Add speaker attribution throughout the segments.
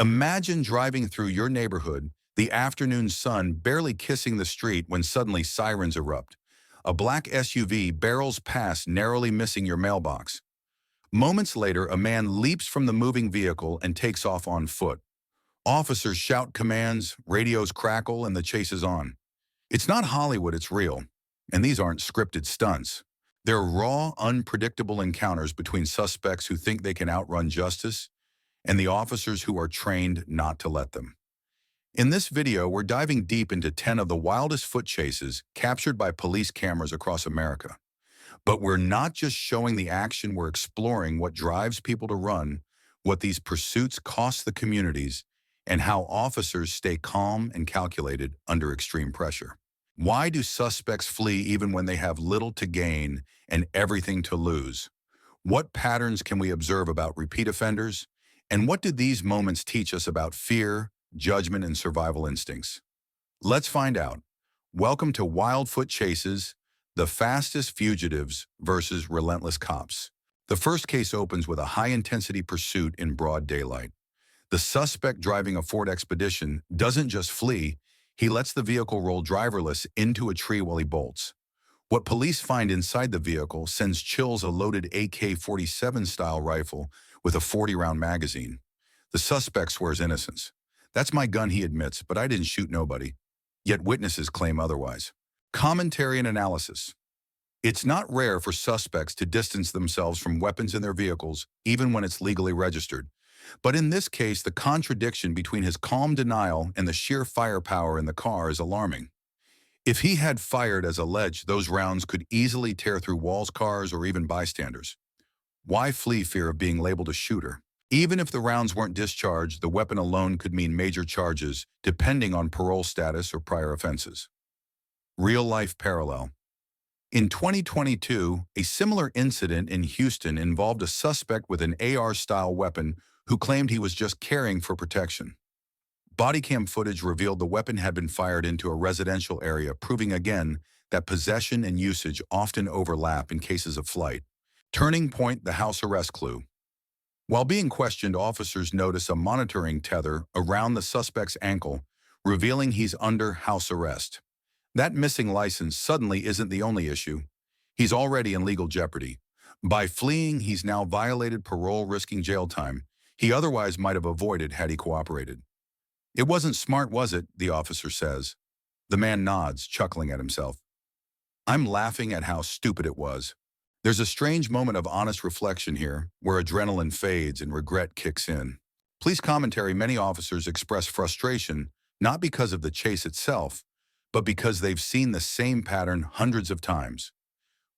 Speaker 1: Imagine driving through your neighborhood, the afternoon sun barely kissing the street when suddenly sirens erupt. A black SUV barrels past, narrowly missing your mailbox. Moments later, a man leaps from the moving vehicle and takes off on foot. Officers shout commands, radios crackle, and the chase is on. It's not Hollywood, it's real. And these aren't scripted stunts. They're raw, unpredictable encounters between suspects who think they can outrun justice and the officers who are trained not to let them. In this video, we're diving deep into 10 of the wildest foot chases captured by police cameras across America. But we're not just showing the action, we're exploring what drives people to run, what these pursuits cost the communities, and how officers stay calm and calculated under extreme pressure. Why do suspects flee even when they have little to gain and everything to lose? What patterns can we observe about repeat offenders? And what do these moments teach us about fear, judgment, and survival instincts? Let's find out. Welcome to Wild Foot Chases, the fastest fugitives versus relentless cops. The first case opens with a high-intensity pursuit in broad daylight. The suspect driving a Ford Expedition doesn't just flee, he lets the vehicle roll driverless into a tree while he bolts. What police find inside the vehicle sends chills: a loaded AK-47 style rifle with a 40-round magazine. The suspect swears innocence. "That's my gun," he admits, "but I didn't shoot nobody." Yet witnesses claim otherwise. Commentary and analysis. It's not rare for suspects to distance themselves from weapons in their vehicles, even when it's legally registered. But in this case, the contradiction between his calm denial and the sheer firepower in the car is alarming. If he had fired as alleged, those rounds could easily tear through walls, cars, or even bystanders. Why flee fear of being labeled a shooter? Even if the rounds weren't discharged, the weapon alone could mean major charges, depending on parole status or prior offenses. Real-life parallel. In 2022, a similar incident in Houston involved a suspect with an AR-style weapon who claimed he was just carrying for protection. Bodycam footage revealed the weapon had been fired into a residential area, proving again that possession and usage often overlap in cases of flight. Turning point: the house arrest clue. While being questioned, officers notice a monitoring tether around the suspect's ankle, revealing he's under house arrest. That missing license suddenly isn't the only issue. He's already in legal jeopardy. By fleeing, he's now violated parole, risking jail time he otherwise might have avoided had he cooperated. "It wasn't smart, was it?" the officer says. The man nods, chuckling at himself. "I'm laughing at how stupid it was." There's a strange moment of honest reflection here, where adrenaline fades and regret kicks in. Police commentary: many officers express frustration, not because of the chase itself, but because they've seen the same pattern hundreds of times.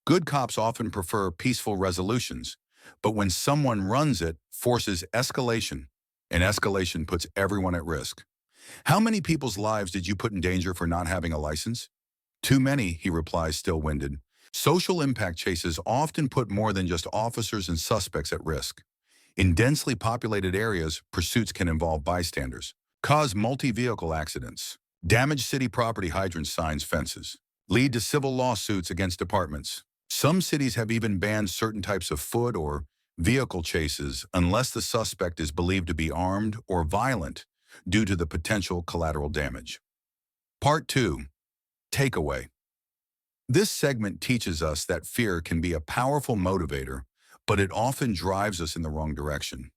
Speaker 1: Good cops often prefer peaceful resolutions, but when someone runs it, forces escalation, and escalation puts everyone at risk. "How many people's lives did you put in danger for not having a license?" "Too many," he replies, still winded. Social impact chases often put more than just officers and suspects at risk. In densely populated areas, pursuits can involve bystanders, cause multi-vehicle accidents, damage city property, hydrant signs, fences, lead to civil lawsuits against departments. Some cities have even banned certain types of foot or vehicle chases unless the suspect is believed to be armed or violent due to the potential collateral damage. Part 2. Takeaway. This segment teaches us that fear can be a powerful motivator, but it often drives us in the wrong direction.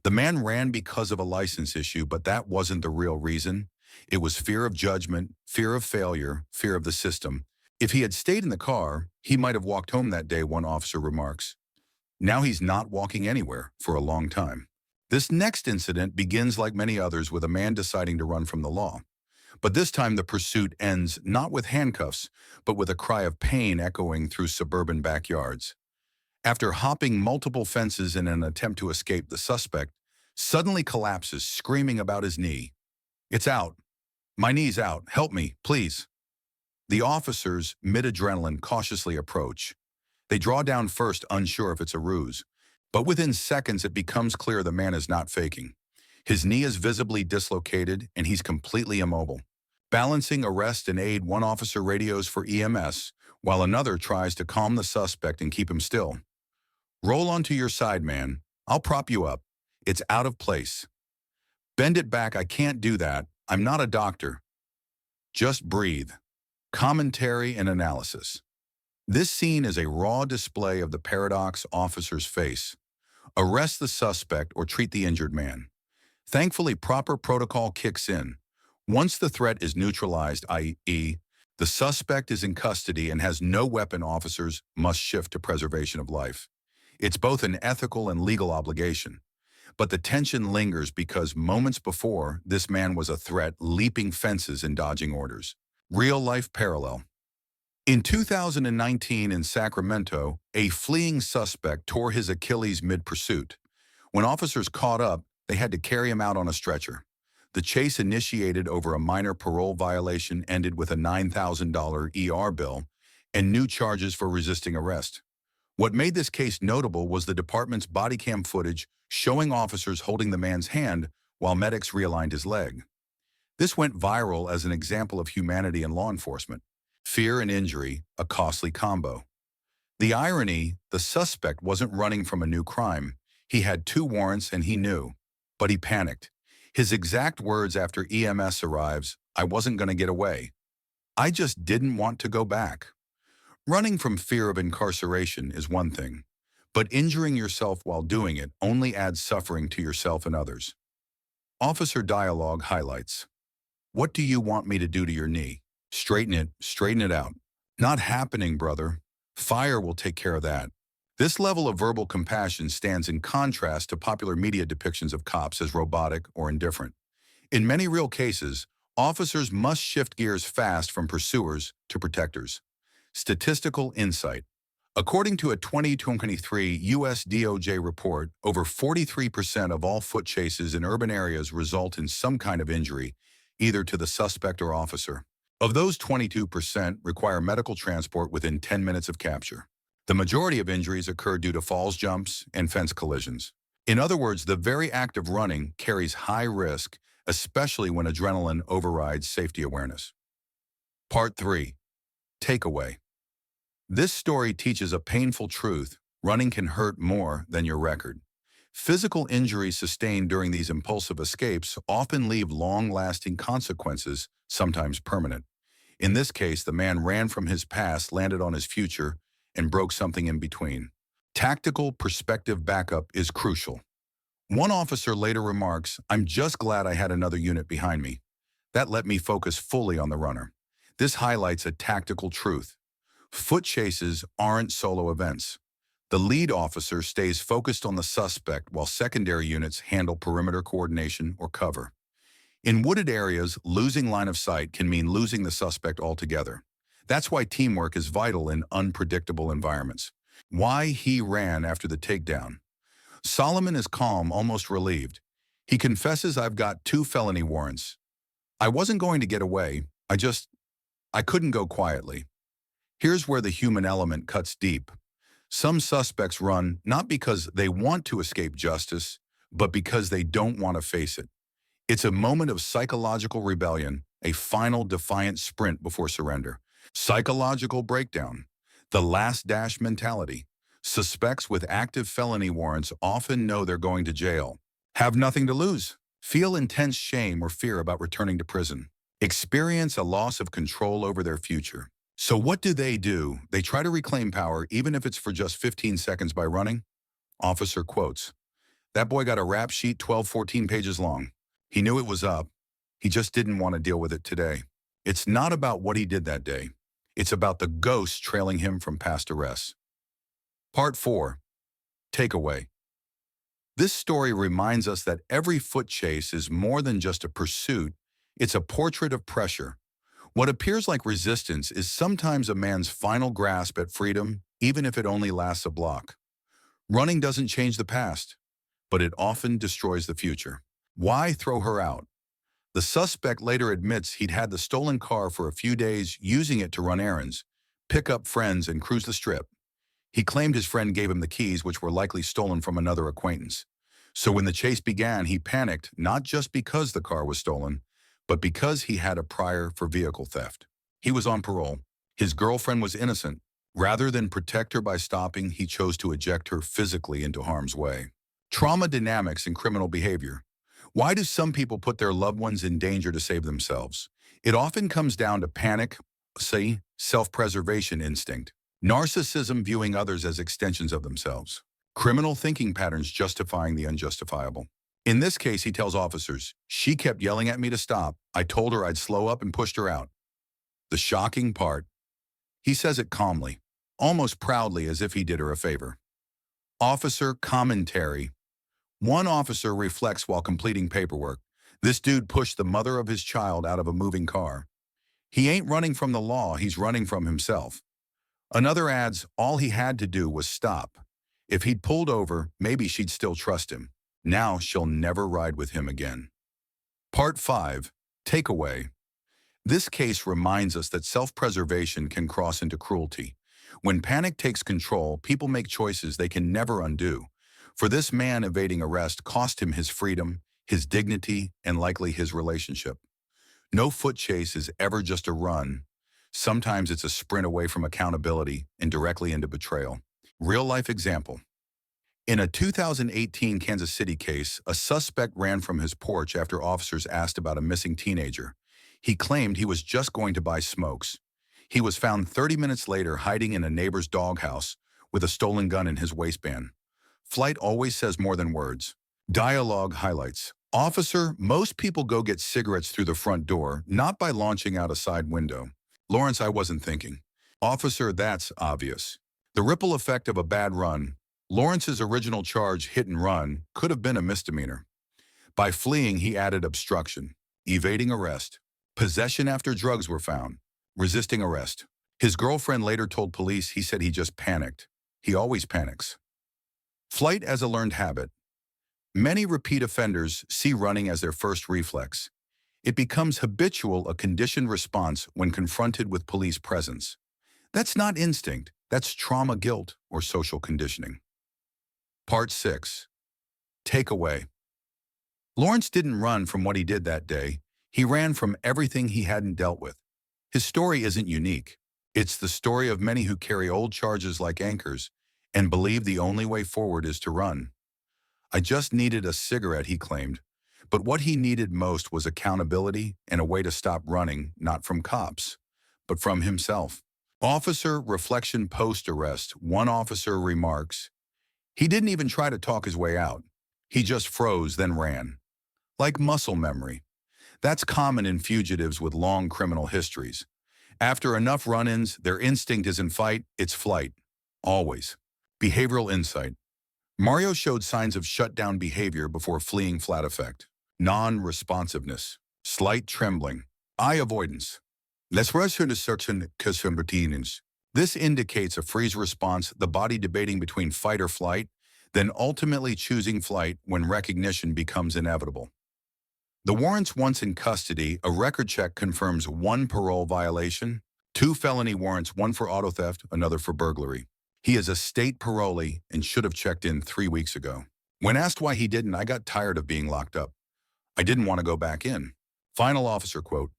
Speaker 1: The man ran because of a license issue, but that wasn't the real reason. It was fear of judgment, fear of failure, fear of the system. If he had stayed in the car, he might have walked home that day, one officer remarks. Now he's not walking anywhere for a long time. This next incident begins like many others with a man deciding to run from the law. But this time the pursuit ends not with handcuffs, but with a cry of pain echoing through suburban backyards. After hopping multiple fences in an attempt to escape, the suspect suddenly collapses, screaming about his knee. "It's out. My knee's out. Help me, please." The officers, mid-adrenaline, cautiously approach. They draw down first, unsure if it's a ruse. But within seconds, it becomes clear the man is not faking. His knee is visibly dislocated, and he's completely immobile. Balancing arrest and aid, one officer radios for EMS, while another tries to calm the suspect and keep him still. "Roll onto your side, man. I'll prop you up. It's out of place." Bend it back, I can't do that. I'm not a doctor. Just breathe. Commentary and analysis. This scene is a raw display of the paradox officers face. Arrest the suspect or treat the injured man. Thankfully, proper protocol kicks in. Once the threat is neutralized, i.e., the suspect is in custody and has no weapon, officers must shift to preservation of life. It's both an ethical and legal obligation. But the tension lingers because moments before, this man was a threat, leaping fences and dodging orders. Real-life parallel. In 2019 in Sacramento, a fleeing suspect tore his Achilles mid-pursuit. When officers caught up, they had to carry him out on a stretcher. The chase, initiated over a minor parole violation, ended with a $9,000 ER bill and new charges for resisting arrest. What made this case notable was the department's body cam footage showing officers holding the man's hand while medics realigned his leg. This went viral as an example of humanity in law enforcement. Fear and injury, a costly combo. The irony, the suspect wasn't running from a new crime. He had 2 warrants and he knew. But he panicked. His exact words after EMS arrives, "I wasn't going to get away. I just didn't want to go back." Running from fear of incarceration is one thing, but injuring yourself while doing it only adds suffering to yourself and others. Officer dialogue highlights. "What do you want me to do to your knee? Straighten it out." "Not happening, brother. Fire will take care of that." This level of verbal compassion stands in contrast to popular media depictions of cops as robotic or indifferent. In many real cases, officers must shift gears fast from pursuers to protectors. Statistical insight. According to a 2023 U.S. DOJ report, over 43% of all foot chases in urban areas result in some kind of injury, either to the suspect or officer. Of those, 22% require medical transport within 10 minutes of capture. The majority of injuries occur due to falls, jumps, and fence collisions. In other words, the very act of running carries high risk, especially when adrenaline overrides safety awareness. Part 3. Takeaway. This story teaches a painful truth: running can hurt more than your record. Physical injuries sustained during these impulsive escapes often leave long-lasting consequences, sometimes permanent. In this case, the man ran from his past, landed on his future, and broke something in between. Tactical perspective backup is crucial. One officer later remarks, "I'm just glad I had another unit behind me. That let me focus fully on the runner." This highlights a tactical truth. Foot chases aren't solo events. The lead officer stays focused on the suspect while secondary units handle perimeter coordination or cover. In wooded areas, losing line of sight can mean losing the suspect altogether. That's why teamwork is vital in unpredictable environments. Why he ran after the takedown. Solomon is calm, almost relieved. He confesses, "I've got 2 felony warrants. I wasn't going to get away. I couldn't go quietly." Here's where the human element cuts deep. Some suspects run not because they want to escape justice, but because they don't want to face it. It's a moment of psychological rebellion, a final defiant sprint before surrender. Psychological breakdown. The last dash mentality. Suspects with active felony warrants often know they're going to jail, have nothing to lose, feel intense shame or fear about returning to prison, experience a loss of control over their future. So what do? They try to reclaim power, even if it's for just 15 seconds, by running. Officer quotes, "That boy got a rap sheet 14 pages long. He knew it was up. He just didn't want to deal with it today." It's not about what he did that day. It's about the ghost trailing him from past arrests. Part 4. Takeaway. This story reminds us that every foot chase is more than just a pursuit. It's a portrait of pressure. What appears like resistance is sometimes a man's final grasp at freedom, even if it only lasts a block. Running doesn't change the past, but it often destroys the future. Why throw her out? The suspect later admits he'd had the stolen car for a few days, using it to run errands, pick up friends, and cruise the strip. He claimed his friend gave him the keys, which were likely stolen from another acquaintance. So when the chase began, he panicked, not just because the car was stolen, but because he had a prior for vehicle theft. He was on parole. His girlfriend was innocent. Rather than protect her by stopping, he chose to eject her physically into harm's way. Trauma dynamics and criminal behavior. Why do some people put their loved ones in danger to save themselves? It often comes down to panic, say, self-preservation instinct, narcissism viewing others as extensions of themselves, criminal thinking patterns justifying the unjustifiable. In this case, he tells officers, "She kept yelling at me to stop. I told her I'd slow up and pushed her out." The shocking part, he says it calmly, almost proudly as if he did her a favor. Officer commentary. One officer reflects while completing paperwork. "This dude pushed the mother of his child out of a moving car. He ain't running from the law, he's running from himself." Another adds, "All he had to do was stop. If he'd pulled over, maybe she'd still trust him. Now she'll never ride with him again." Part 5. Takeaway. This case reminds us that self-preservation can cross into cruelty. When panic takes control, people make choices they can never undo. For this man, evading arrest cost him his freedom, his dignity, and likely his relationship. No foot chase is ever just a run. Sometimes it's a sprint away from accountability and directly into betrayal. Real-life example. In a 2018 Kansas City case, a suspect ran from his porch after officers asked about a missing teenager. He claimed he was just going to buy smokes. He was found 30 minutes later hiding in a neighbor's doghouse with a stolen gun in his waistband. Flight always says more than words. Dialogue highlights. "Officer, most people go get cigarettes through the front door, not by launching out a side window." "Lawrence, I wasn't thinking." "Officer, that's obvious." The ripple effect of a bad run. Lawrence's original charge, hit and run, could have been a misdemeanor. By fleeing, he added obstruction, evading arrest, possession after drugs were found, resisting arrest. His girlfriend later told police he said he just panicked. He always panics. Flight as a learned habit. Many repeat offenders see running as their first reflex. It becomes habitual, a conditioned response when confronted with police presence. That's not instinct, that's trauma, guilt, or social conditioning. Part 6. Takeaway. Lawrence didn't run from what he did that day. He ran from everything he hadn't dealt with. His story isn't unique. It's the story of many who carry old charges like anchors and believe the only way forward is to run. "I just needed a cigarette," he claimed. But what he needed most was accountability and a way to stop running, not from cops, but from himself. Officer reflection post-arrest. One officer remarks, "He didn't even try to talk his way out. He just froze, then ran." Like muscle memory. That's common in fugitives with long criminal histories. After enough run-ins, their instinct isn't fight, it's flight. Always. Behavioral insight. Mario showed signs of shutdown behavior before fleeing. Flat effect. Non-responsiveness. Slight trembling. Eye avoidance. L'expression de certain routines. This indicates a freeze response, the body debating between fight or flight, then ultimately choosing flight when recognition becomes inevitable. The warrants once in custody, a record check confirms 1 parole violation, 2 felony warrants, 1 for auto theft, another for burglary. He is a state parolee and should have checked in 3 weeks ago. When asked why he didn't, "I got tired of being locked up. I didn't want to go back in." Final officer quote.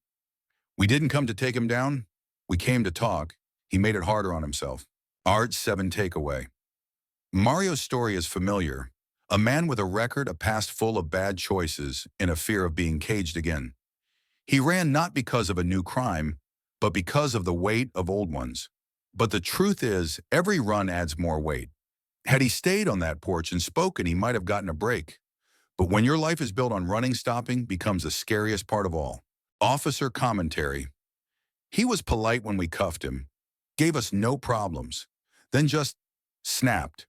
Speaker 1: "We didn't come to take him down. We came to talk. He made it harder on himself." Art 7 takeaway. Mario's story is familiar. A man with a record, a past full of bad choices, and a fear of being caged again. He ran not because of a new crime, but because of the weight of old ones. But the truth is, every run adds more weight. Had he stayed on that porch and spoken, he might have gotten a break. But when your life is built on running, stopping becomes the scariest part of all. Officer commentary. "He was polite when we cuffed him, gave us no problems, then just snapped."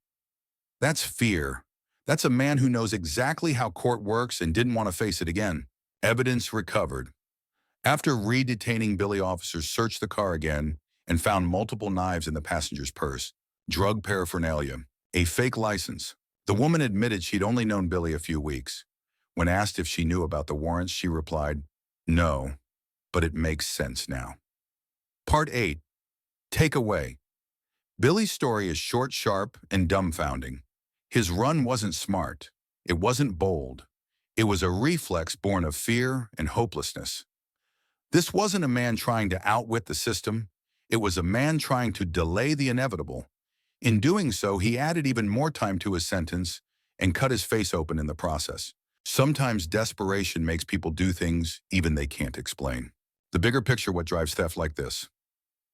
Speaker 1: That's fear. That's a man who knows exactly how court works and didn't want to face it again. Evidence recovered. After re-detaining Billy, officers searched the car again and found multiple knives in the passenger's purse, drug paraphernalia, a fake license. The woman admitted she'd only known Billy a few weeks. When asked if she knew about the warrants, she replied, "No, but it makes sense now." Part 8. Takeaway. Billy's story is short, sharp, and dumbfounding. His run wasn't smart. It wasn't bold. It was a reflex born of fear and hopelessness. This wasn't a man trying to outwit the system. It was a man trying to delay the inevitable. In doing so, he added even more time to his sentence and cut his face open in the process. Sometimes desperation makes people do things even they can't explain. The bigger picture what drives theft like this.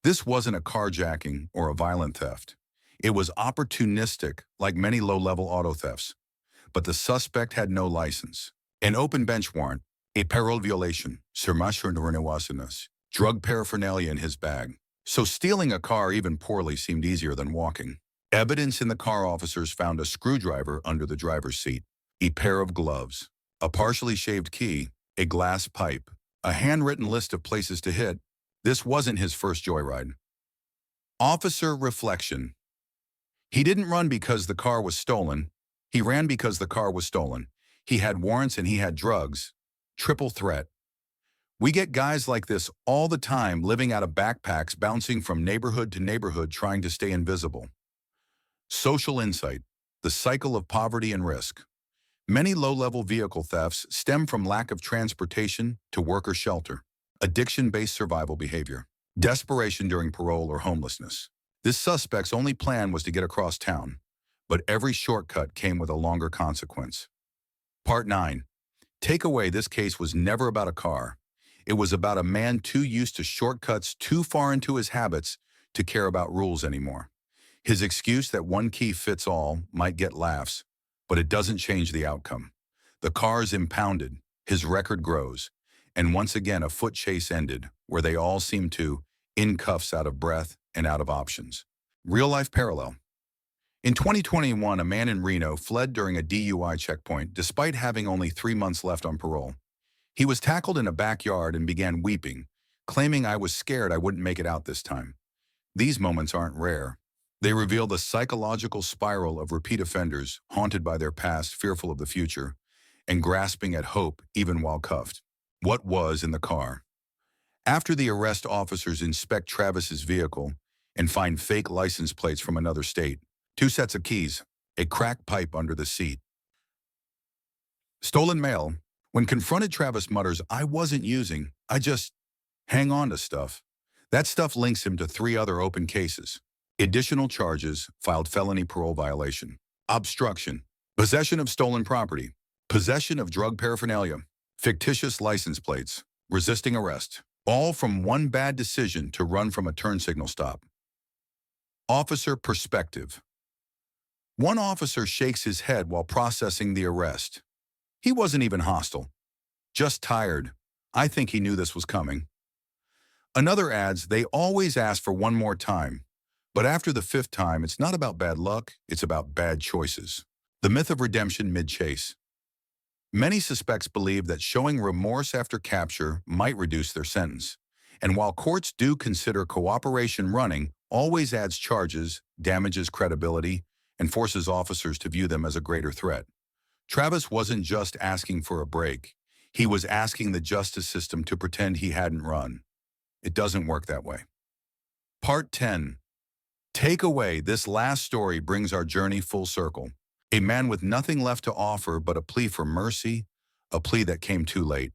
Speaker 1: This wasn't a carjacking or a violent theft. It was opportunistic, like many low-level auto thefts. But the suspect had no license. An open bench warrant, a parole violation, drug paraphernalia in his bag. So stealing a car even poorly seemed easier than walking. Evidence in the car officers found a screwdriver under the driver's seat, a pair of gloves, a partially shaved key, a glass pipe, a handwritten list of places to hit. This wasn't his first joyride. Officer reflection. He didn't run because the car was stolen. He ran because the car was stolen. He had warrants and he had drugs. Triple threat. We get guys like this all the time living out of backpacks, bouncing from neighborhood to neighborhood, trying to stay invisible. Social insight. The cycle of poverty and risk. Many low-level vehicle thefts stem from lack of transportation to work or shelter. Addiction-based survival behavior. Desperation during parole or homelessness. This suspect's only plan was to get across town, but every shortcut came with a longer consequence. Part 9. Takeaway: this case was never about a car. It was about a man too used to shortcuts, too far into his habits to care about rules anymore. His excuse that one key fits all might get laughs, but it doesn't change the outcome. The car's impounded, his record grows, and once again a foot chase ended, where they all seemed to, in cuffs, out of breath and out of options. Real-life parallel. In 2021, a man in Reno fled during a DUI checkpoint despite having only 3 months left on parole. He was tackled in a backyard and began weeping, claiming, "I was scared I wouldn't make it out this time." These moments aren't rare. They reveal the psychological spiral of repeat offenders haunted by their past, fearful of the future, and grasping at hope even while cuffed. What was in the car? After the arrest, officers inspect Travis's vehicle and find fake license plates from another state, 2 sets of keys, a cracked pipe under the seat. Stolen mail. When confronted, Travis mutters, "I wasn't using, I just hang on to stuff." That stuff links him to 3 other open cases. Additional charges: filed felony parole violation, obstruction, possession of stolen property, possession of drug paraphernalia, fictitious license plates, resisting arrest, all from one bad decision to run from a turn signal stop. Officer perspective. One officer shakes his head while processing the arrest. He wasn't even hostile, just tired. I think he knew this was coming. Another adds, "They always ask for one more time. But after the 5th time, it's not about bad luck, it's about bad choices." The myth of redemption mid-chase. Many suspects believe that showing remorse after capture might reduce their sentence. And while courts do consider cooperation, running always adds charges, damages credibility, and forces officers to view them as a greater threat. Travis wasn't just asking for a break. He was asking the justice system to pretend he hadn't run. It doesn't work that way. Part 10. Takeaway: this last story brings our journey full circle. A man with nothing left to offer but a plea for mercy, a plea that came too late.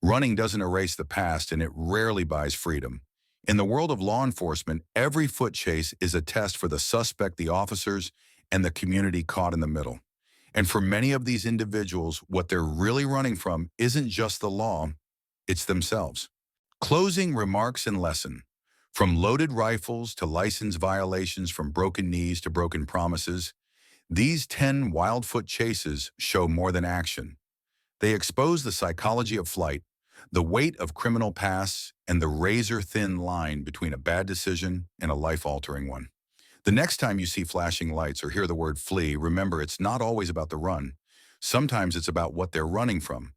Speaker 1: Running doesn't erase the past, and it rarely buys freedom. In the world of law enforcement, every foot chase is a test for the suspect, the officers, and the community caught in the middle. And for many of these individuals, what they're really running from isn't just the law, it's themselves. Closing remarks and lesson. From loaded rifles to license violations, from broken knees to broken promises, these 10 wild foot chases show more than action. They expose the psychology of flight, the weight of criminal pasts, and the razor-thin line between a bad decision and a life-altering one. The next time you see flashing lights or hear the word flee, remember it's not always about the run. Sometimes it's about what they're running from.